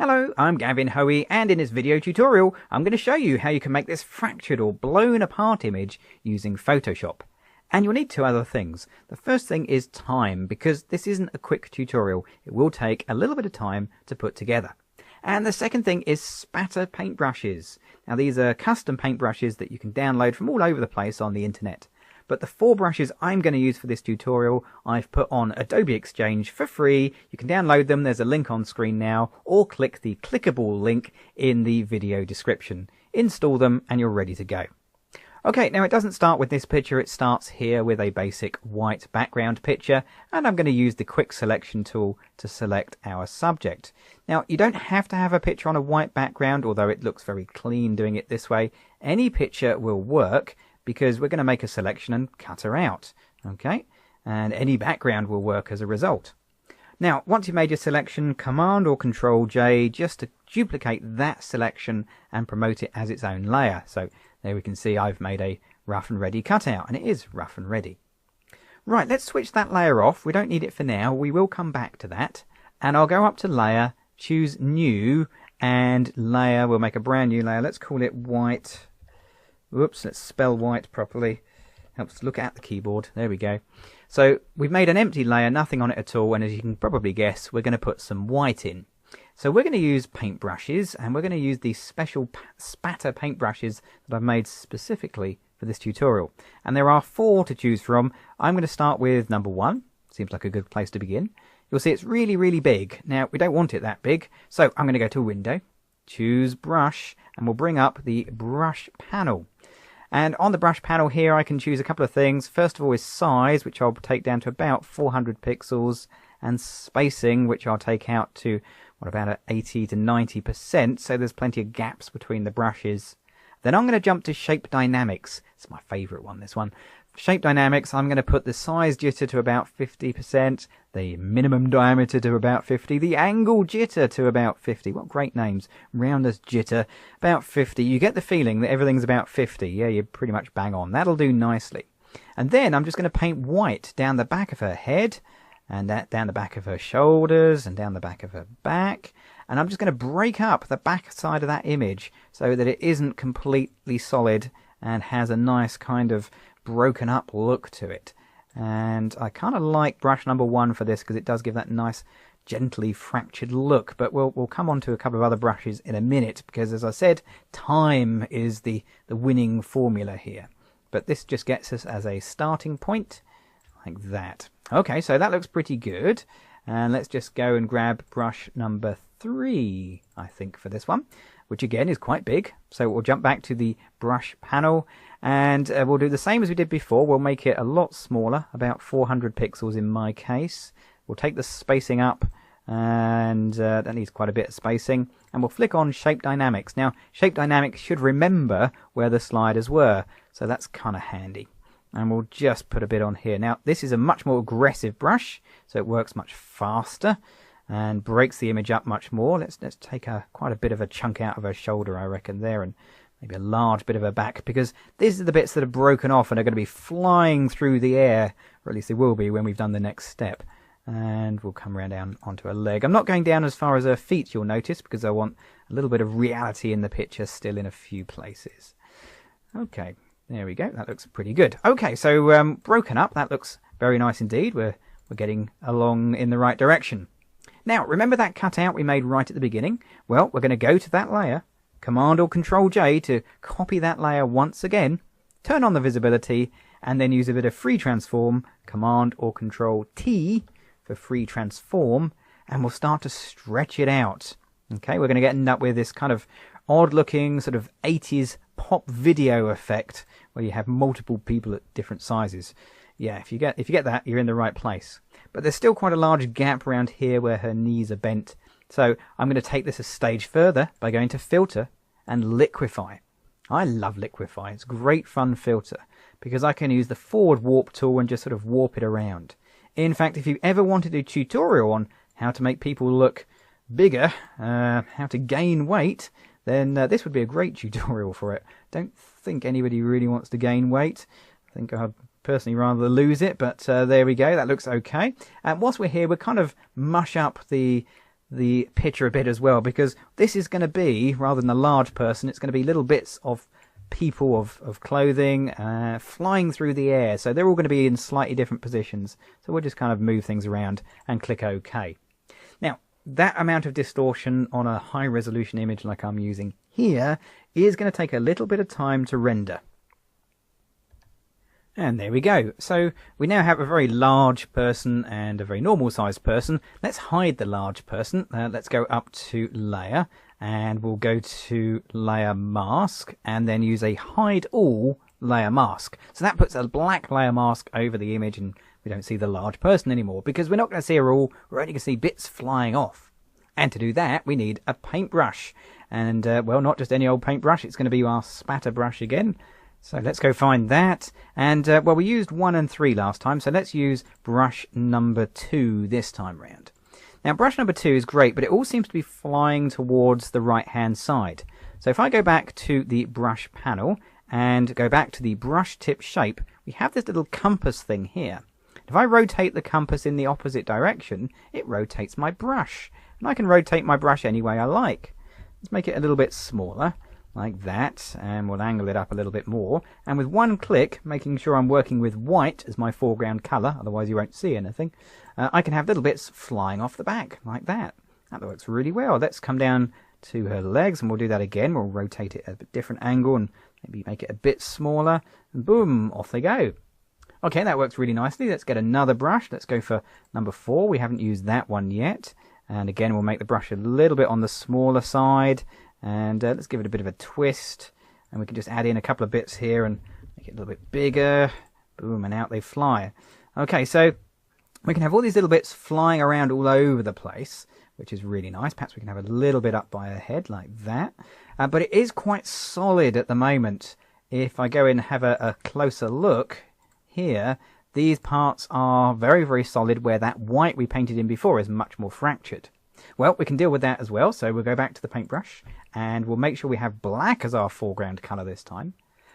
Hello, I'm Gavin Hoey, and in this video tutorial I'm going to show you how you can make this fractured or blown apart image using Photoshop. And you'll need two other things. The first thing is time, because this isn't a quick tutorial. It will take a little bit of time to put together. And the second thing is spatter paintbrushes. Now these are custom paintbrushes that you can download from all over the place on the internet. But the four brushes I'm going to use for this tutorial, I've put on Adobe Exchange for free. You can download them, there's a link on screen now, or click the clickable link in the video description. Install them and you're ready to go. Okay, now it doesn't start with this picture, it starts here with a basic white background picture, and I'm going to use the quick selection tool to select our subject. Now you don't have to have a picture on a white background, although it looks very clean doing it this way. Any picture will work, because we're going to make a selection and cut her out, okay? And any background will work as a result. Now, once you've made your selection, Command or Control J just to duplicate that selection and promote it as its own layer. So there we can see I've made a rough and ready cutout, and it is rough and ready. Right, let's switch that layer off. We don't need it for now. We will come back to that. And I'll go up to Layer, choose New, and Layer. We'll make a brand new layer. Let's call it White. Whoops, let's spell white properly. Helps look at the keyboard. There we go. So we've made an empty layer, nothing on it at all, and as you can probably guess, we're going to put some white in. So we're going to use paintbrushes, and we're going to use these special spatter paintbrushes that I've made specifically for this tutorial. And there are four to choose from. I'm going to start with number one. Seems like a good place to begin. You'll see it's really, really big. Now, we don't want it that big, so I'm going to go to Window, choose Brush, and we'll bring up the Brush panel. And on the brush panel here I can choose a couple of things. First of all is size, which I'll take down to about 400 pixels, and spacing, which I'll take out to about 80 to 90%, so there's plenty of gaps between the brushes. Then I'm going to jump to Shape Dynamics. It's my favourite one, this one. Shape Dynamics, I'm going to put the size jitter to about 50%, the minimum diameter to about 50, the angle jitter to about 50. What great names. Roundness jitter, about 50. You get the feeling that everything's about 50. Yeah, you're pretty much bang on. That'll do nicely. And then I'm just going to paint white down the back of her head, and that down the back of her shoulders, and down the back of her back. And I'm just going to break up the back side of that image so that it isn't completely solid and has a nice kind of broken up look to it. And I kind of like brush number one for this because it does give that nice gently fractured look, but we'll come on to a couple of other brushes in a minute, because as I said, time is the winning formula here. But this just gets us as a starting point like that. Okay, so that looks pretty good, and let's just go and grab brush number three, I think, for this one, which again is quite big. So we'll jump back to the brush panel, and we'll do the same as we did before. We'll make it a lot smaller, about 400 pixels in my case. We'll take the spacing up, and that needs quite a bit of spacing, and we'll flick on Shape Dynamics. Now, Shape Dynamics should remember where the sliders were, so that's kind of handy. And we'll just put a bit on here. Now, this is a much more aggressive brush, so it works much faster and breaks the image up much more. Let's take quite a bit of a chunk out of her shoulder, I reckon, there, and maybe a large bit of her back, because these are the bits that are broken off and are going to be flying through the air, or at least they will be when we've done the next step. And we'll come around down onto her leg. I'm not going down as far as her feet, you'll notice, because I want a little bit of reality in the picture still in a few places. Okay, there we go. That looks pretty good. Okay, so broken up, that looks very nice indeed. We're getting along in the right direction. Now, remember that cutout we made right at the beginning? Well, we're going to go to that layer, Command or Control J to copy that layer once again, turn on the visibility, and then use a bit of Free Transform, Command or Control T for Free Transform, and we'll start to stretch it out. Okay, we're going to end up with this kind of odd-looking sort of 80s pop video effect where you have multiple people at different sizes. Yeah, if you get that, you're in the right place. But there's still quite a large gap around here where her knees are bent. So I'm going to take this a stage further by going to Filter and Liquify. I love Liquify. It's a great fun filter because I can use the forward warp tool and just sort of warp it around. In fact, if you ever wanted a tutorial on how to make people look bigger, how to gain weight, then this would be a great tutorial for it. Don't think anybody really wants to gain weight. I think I'd personally rather lose it, but there we go. That looks okay. And whilst we're here, we'll kind of mush up the the picture a bit as well, because this is going to be, rather than a large person, it's going to be little bits of people of clothing flying through the air. So they're all going to be in slightly different positions. So we'll just kind of move things around and click OK. Now, that amount of distortion on a high resolution image like I'm using here is going to take a little bit of time to render. And there we go. So we now have a very large person and a very normal sized person. Let's hide the large person. Let's go up to layer, and we'll go to layer mask and then use a hide all layer mask. So that puts a black layer mask over the image, and we don't see the large person anymore because we're not going to see her all. We're only going to see bits flying off. And to do that, we need a paintbrush. And, well, not just any old paintbrush. It's going to be our spatter brush again. So let's go find that. And, well, we used 1 and 3 last time. So let's use brush number 2 this time round. Now, brush number 2 is great, but it all seems to be flying towards the right-hand side. So if I go back to the brush panel and go back to the brush tip shape, we have this little compass thing here. If I rotate the compass in the opposite direction, it rotates my brush. And I can rotate my brush any way I like. Let's make it a little bit smaller, like that, and we'll angle it up a little bit more. And with one click, making sure I'm working with white as my foreground colour, otherwise you won't see anything, I can have little bits flying off the back, like that. That works really well. Let's come down to her legs, and we'll do that again. We'll rotate it at a different angle and maybe make it a bit smaller, and boom, off they go. Okay, that works really nicely. Let's get another brush. Let's go for number 4. We haven't used that one yet. And again, we'll make the brush a little bit on the smaller side. And let's give it a bit of a twist. And we can just add in a couple of bits here and make it a little bit bigger. Boom, and out they fly. Okay, so we can have all these little bits flying around all over the place, which is really nice. Perhaps we can have a little bit up by her head like that. But it is quite solid at the moment. If I go in and have a closer look here, these parts are very, very solid, where that white we painted in before is much more fractured. Well, we can deal with that as well. So we'll go back to the paintbrush and we'll make sure we have black as our foreground colour this time.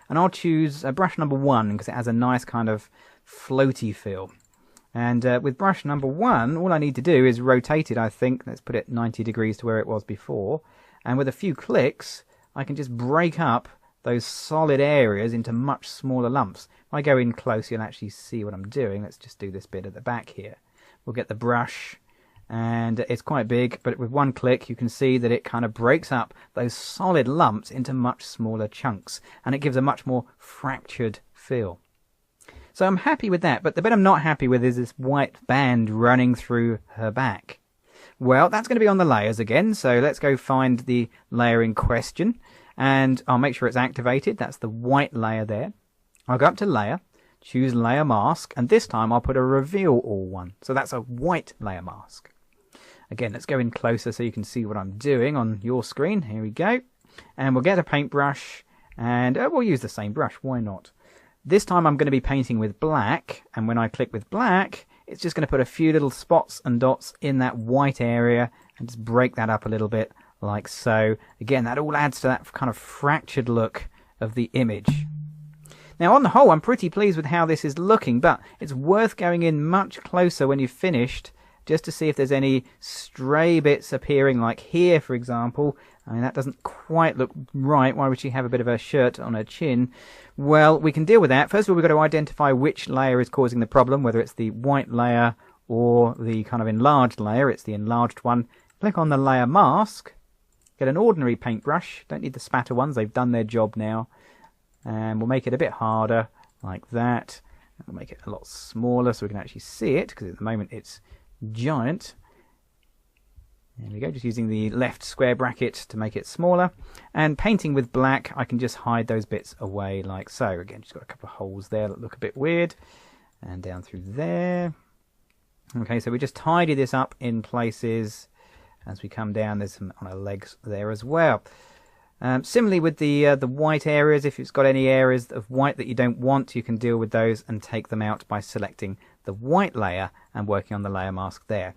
And I'll choose brush number 1 because it has a nice kind of floaty feel. And with brush number 1, all I need to do is rotate it, I think. Let's put it 90 degrees to where it was before. And with a few clicks, I can just break up those solid areas into much smaller lumps. If I go in close, you'll actually see what I'm doing. Let's just do this bit at the back here. We'll get the brush, and it's quite big, but with one click you can see that it kind of breaks up those solid lumps into much smaller chunks, and it gives a much more fractured feel. So I'm happy with that, but the bit I'm not happy with is this white band running through her back. Well, that's going to be on the layers again, so let's go find the layer in question, and I'll make sure it's activated. That's the white layer there. I'll go up to layer, choose layer mask, and this time I'll put a reveal all one. So that's a white layer mask. Again, let's go in closer so you can see what I'm doing on your screen. Here we go. And we'll get a paintbrush, and we'll use the same brush. Why not? This time I'm going to be painting with black, and when I click with black, it's just going to put a few little spots and dots in that white area and just break that up a little bit like so. Again, that all adds to that kind of fractured look of the image. Now, on the whole, I'm pretty pleased with how this is looking, but it's worth going in much closer when you've finished just to see if there's any stray bits appearing, like here, for example. I mean, that doesn't quite look right. Why would she have a bit of a shirt on her chin? Well, we can deal with that. First of all, we've got to identify which layer is causing the problem, whether it's the white layer or the kind of enlarged layer. It's the enlarged one. Click on the layer mask. Get an ordinary paintbrush. Don't need the spatter ones. They've done their job now. And we'll make it a bit harder, like that. We'll make it a lot smaller so we can actually see it, because at the moment it's giant. There we go, just using the left square bracket to make it smaller. And painting with black, I can just hide those bits away like so. Again, just got a couple of holes there that look a bit weird. And down through there. Okay, so we just tidy this up in places as we come down. There's some on our legs there as well. Similarly with the white areas, if it's got any areas of white that you don't want, you can deal with those and take them out by selecting the white layer and working on the layer mask there.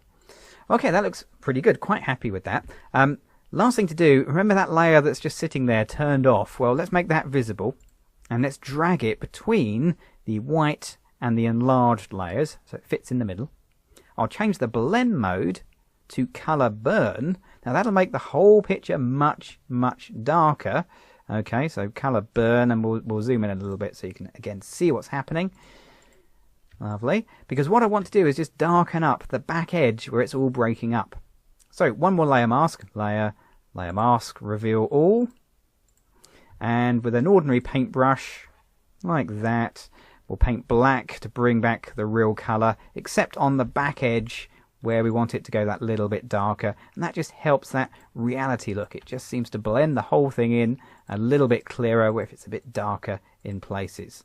Okay, that looks pretty good. Quite happy with that. Last thing to do, remember that layer that's just sitting there turned off? Well, let's make that visible and let's drag it between the white and the enlarged layers so it fits in the middle. I'll change the blend mode to color burn. Now that'll make the whole picture much, much darker. Okay, so color burn, and we'll zoom in a little bit so you can again see what's happening. Lovely. Because what I want to do is just darken up the back edge where it's all breaking up. So one more layer mask, layer mask, reveal all. And with an ordinary paintbrush, like that, we'll paint black to bring back the real color, except on the back edge where we want it to go that little bit darker. And that just helps that reality look. It just seems to blend the whole thing in a little bit clearer if it's a bit darker in places.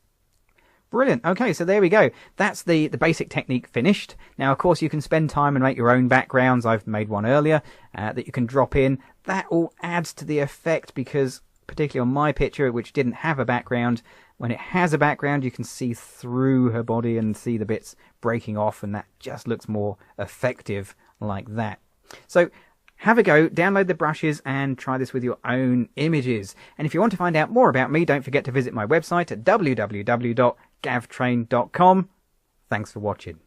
Brilliant. Okay, so there we go. That's the basic technique finished. Now, of course, you can spend time and make your own backgrounds. I've made one earlier that you can drop in. That all adds to the effect because, particularly on my picture, which didn't have a background, when it has a background, you can see through her body and see the bits breaking off, and that just looks more effective like that. So have a go, download the brushes and try this with your own images. And if you want to find out more about me, don't forget to visit my website at www.gavtrain.com. Thanks for watching.